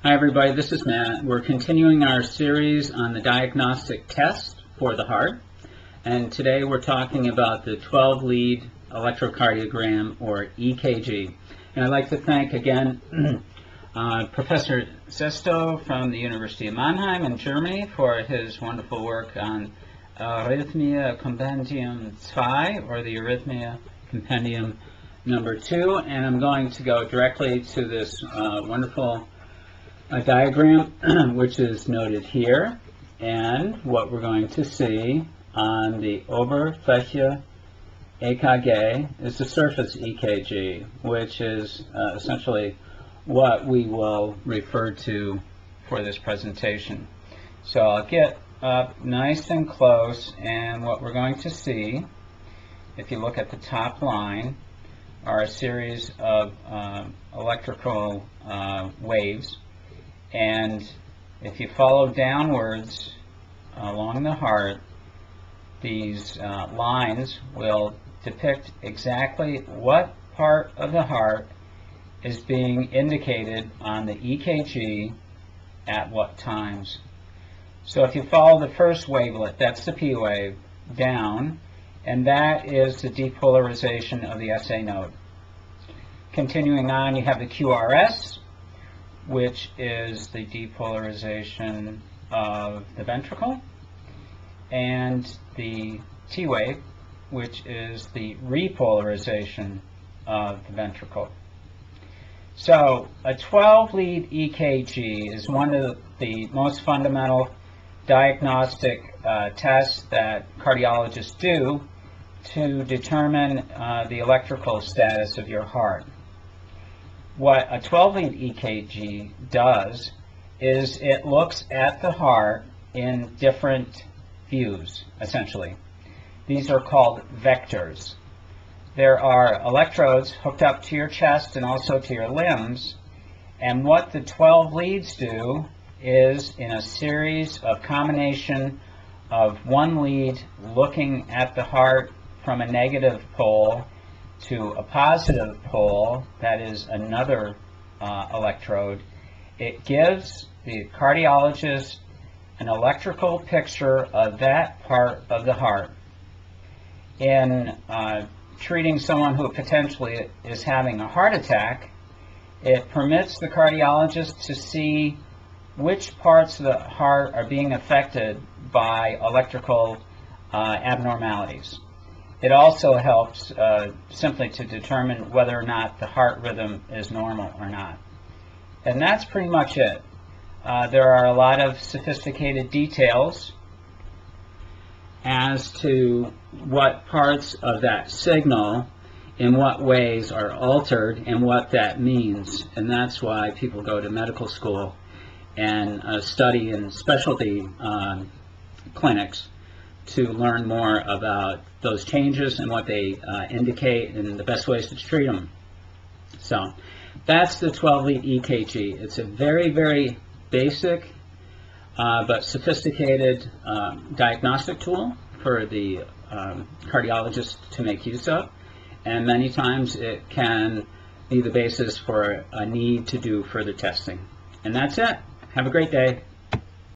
Hi everybody, this is Matt. We're continuing our series on the diagnostic test for the heart, and today we're talking about the 12-lead electrocardiogram, or EKG. And I'd like to thank again Professor Sesto from the University of Mannheim in Germany for his wonderful work on Arrhythmia Compendium 2, or the Arrhythmia Compendium number 2, and I'm going to go directly to this wonderful diagram which is noted here, and what we're going to see on the Oberfläche EKG is the surface EKG, which is essentially what we will refer to for this presentation. So I'll get up nice and close, and what we're going to see, if you look at the top line, are a series of electrical waves. And if you follow downwards along the heart, these lines will depict exactly what part of the heart is being indicated on the EKG at what times. So if you follow the first wavelet, that's the P wave, down, and that is the depolarization of the SA node. Continuing on, you have the QRS, which is the depolarization of the ventricle, and the T wave, which is the repolarization of the ventricle. So a 12-lead EKG is one of the most fundamental diagnostic tests that cardiologists do to determine the electrical status of your heart. What a 12-lead EKG does is it looks at the heart in different views, essentially. These are called vectors. There are electrodes hooked up to your chest and also to your limbs, and what the 12 leads do is, in a series of combination of one lead looking at the heart from a negative pole to a positive pole, that is another electrode, it gives the cardiologist an electrical picture of that part of the heart. In treating someone who potentially is having a heart attack, it permits the cardiologist to see which parts of the heart are being affected by electrical abnormalities. It also helps simply to determine whether or not the heart rhythm is normal or not. And that's pretty much it. There are a lot of sophisticated details as to what parts of that signal, in what ways are altered, and what that means. And that's why people go to medical school and study in specialty clinics to learn more about those changes and what they indicate and the best ways to treat them. So that's the 12-lead EKG. It's a very, very basic but sophisticated diagnostic tool for the cardiologist to make use of, and many times it can be the basis for a need to do further testing. And that's it. Have a great day.